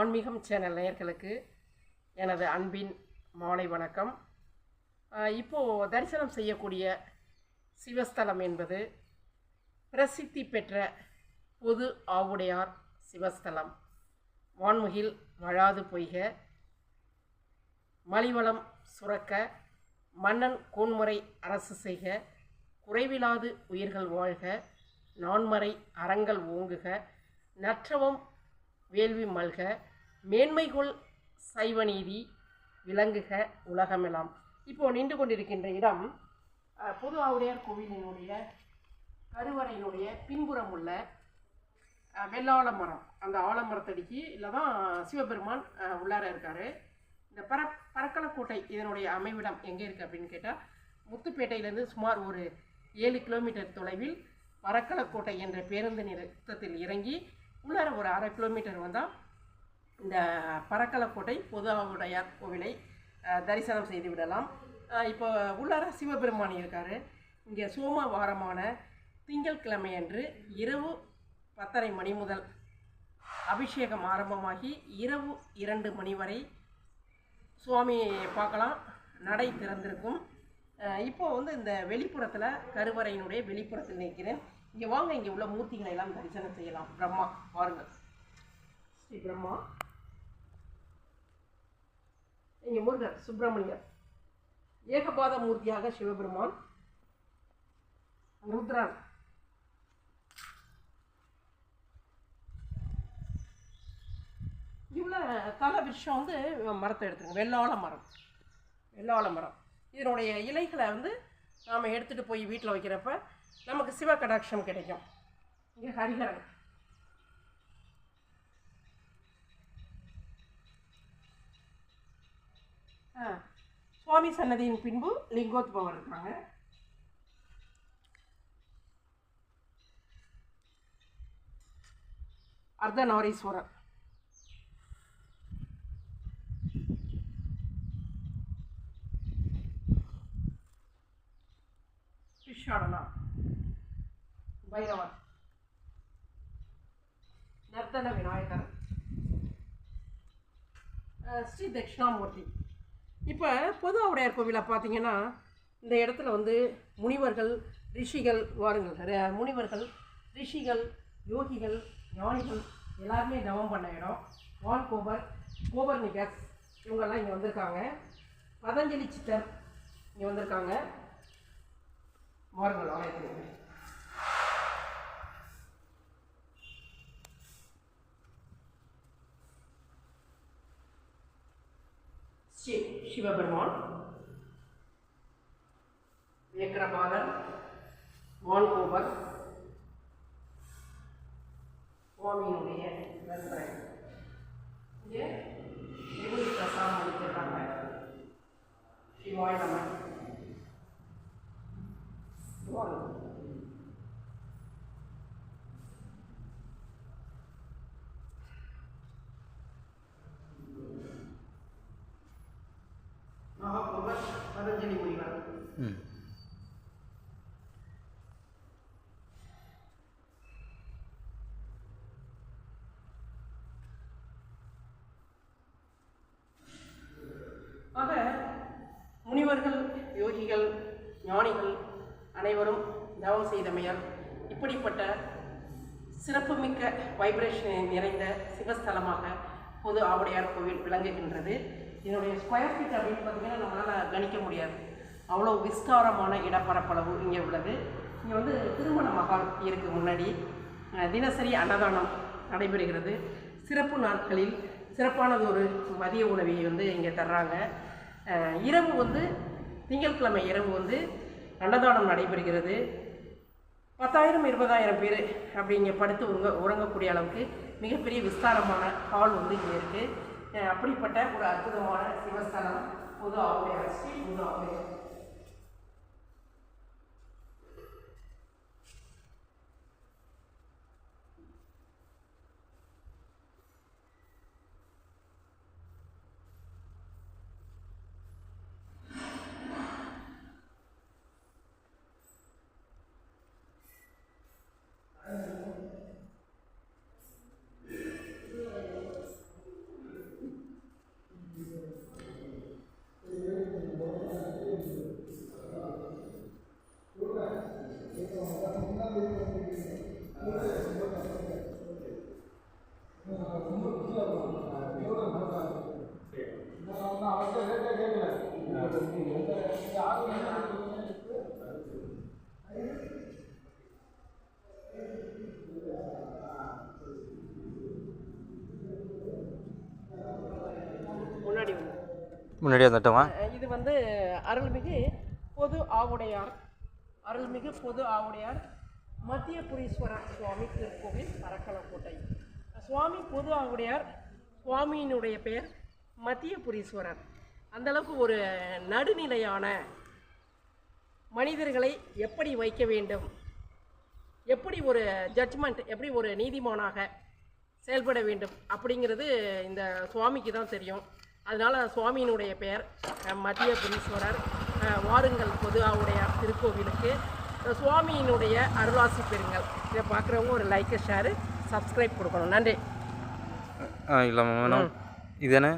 ஆன்மீகம் சேனல் நேயர்களுக்கு எனது அன்பின் மாலை வணக்கம். இப்போது தரிசனம் செய்யக்கூடிய சிவஸ்தலம் என்பது பிரசித்தி பெற்ற பொது ஆவுடையார் சிவஸ்தலம். வான்முகில் வழாது பொய்க, மலிவளம் சுரக்க, மன்னன் கோன்முறை அரசு செய்க, குறைவிலாது உயிர்கள் வாழ்க, நான்மறை அறங்கள் ஓங்குக, நற்றவம் வேள்வி மல்க, மேன்மைகொள் சைவநீதி விளங்குக உலகமெல்லாம். இப்போது நின்று கொண்டிருக்கின்ற இடம் பொது ஆவுடையார் கோவிலினுடைய கருவறையினுடைய பின்புறம் உள்ள வெள்ளாள மரம். அந்த ஆலமரத்தடிக்கு இல்லை தான் சிவபெருமான் உள்ளார இருக்கார். இந்த பரக்கலக்கோட்டை இதனுடைய அமைவிடம் எங்கே இருக்குது அப்படின்னு கேட்டால், முத்துப்பேட்டையிலேருந்து சுமார் ஒரு 7 கிலோமீட்டர் தொலைவில் பரக்கலக்கோட்டை என்ற பேருந்து நிறுத்தத்தில் இறங்கி உள்ளார ஒரு 1/2 கிலோமீட்டர் வந்தால் இந்த பரக்கலக்கோட்டை பொது ஆவுடையார் கோவிலை தரிசனம் செய்து விடலாம். இப்போ உள்ளார சிவபெருமான் இருக்கார். இங்கே சோமவாரமான திங்கட்கிழமை அன்று இரவு 10:30 மணி முதல் அபிஷேகம் ஆரம்பமாகி இரவு 2 மணி வரை சுவாமியை பார்க்கலாம். நடை திறந்திருக்கும். இப்போது இந்த வெளிப்புறத்தில் கருவறையினுடைய வெளிப்புறத்தில் நிற்கிறேன். இங்கே வாங்க, இங்கே உள்ள மூர்த்திகளை எல்லாம் தரிசனம் செய்யலாம். பிரம்மா பாருங்கள், ஸ்ரீ பிரம்மா. இங்கே முருகர் சுப்பிரமணியர், ஏகபாத மூர்த்தியாக சிவபெருமான், ருத்ரன், இவ்வளோ தலை விஷயம் மரத்தை எடுத்துருங்க. வெள்ளாள மரம். இதனுடைய இலைகளை நாம் எடுத்துகிட்டு போய் வீட்டில் வைக்கிறப்ப நமக்கு சிவ கடாட்சம் கிடைக்கும். இங்கே ஹரிஹரன், சுவாமி சன்னதியின் பின்பு லிங்கோத்பவர் இருக்காங்க. அர்த்தநாரீஸ்வரர், பிஷாடனா, பைரவர், நர்த்தன விநாயகர், ஸ்ரீ தட்சிணாமூர்த்தி. இப்போ பொது ஆவுடையார் கோவிலை பார்த்தீங்கன்னா, இந்த இடத்துல முனிவர்கள் ரிஷிகள் வாருங்கள், முனிவர்கள் ரிஷிகள் யோகிகள் ஞானிகள் எல்லாருமே தவம் பண்ண இடம். கோபர்நிகஸ் இவங்கெல்லாம் இங்கே வந்திருக்காங்க. பதஞ்சலி சித்தர் இங்கே வந்திருக்காங்க. வாருங்கள் ஆலயத்தில். சிவபெருமான், விக்ரபாதர், வான்கோபர், சுவாமியினுடைய நண்பரை இங்கே விபூதி பிரசாதம் அளித்திருக்காங்க. சிவாய் நம. பதஞ்சலி முனிவர். ஆக முனிவர்கள் யோகிகள் ஞானிகள் அனைவரும் தவம் செய்தமையால் இப்படிப்பட்ட சிறப்புமிக்க வைப்ரேஷன் நிறைந்த சிவஸ்தலமாக பொது ஆவுடையார் கோவில் விளங்குகின்றது. இதனுடைய ஸ்கொயர் ஃபீட் அப்படின்னு பார்த்தீங்கன்னா நம்மளால் கணிக்க முடியாது. அவ்வளோ விஸ்தாரமான இடப்பரப்பளவு இங்கே உள்ளது. இங்கே திருமண மகால் இருக்குது. முன்னாடி தினசரி அன்னதானம் நடைபெறுகிறது. சிறப்பு நாட்களில் சிறப்பானது ஒரு மதிய உணவை இங்கே தர்றாங்க. இரவு திங்கட்கிழமை இரவு அன்னதானம் நடைபெறுகிறது. 10,000 20,000 பேர் அப்படி இங்கே படுத்து உறங்கக்கூடிய அளவுக்கு மிகப்பெரிய விஸ்தாரமான ஹால் இங்கே இருக்குது. அப்படிப்பட்ட ஒரு அற்புதமான சிவஸ்தலம் பொது ஆவுடையார், ஸ்ரீ பொது ஆவுடையார். முன்னாடியே வந்துட்டோமா? இது வந்து அருள்மிகு பொது ஆவுடையார் மத்தியபுரீஸ்வரர் சுவாமி திருக்கோவில் பரக்கலக்கோட்டை. சுவாமி பொது ஆவுடையார் சுவாமியினுடைய பெயர் மத்தியபுரீஸ்வரர். அந்தளவுக்கு ஒரு நடுநிலையான மனிதர்களை எப்படி வைக்க வேண்டும், எப்படி ஒரு ஜட்ஜ்மெண்ட், எப்படி ஒரு நீதிமானாக செயல்பட வேண்டும் அப்படிங்கிறது இந்த சுவாமிக்கு தான் தெரியும். அதனால் சுவாமியினுடைய பெயர் மத்தியபுரீஸ்வரர். வாருங்கள் பொது ஆவுடையார் திருக்கோவிலுக்கு, சுவாமியினுடைய அருளாசி பெறுங்கள். இதை பார்க்குறவங்க ஒரு லைக்கு, ஷேரு, சப்ஸ்கிரைப் கொடுக்கணும். நன்றி. இல்லை மேடம், இதுதானே?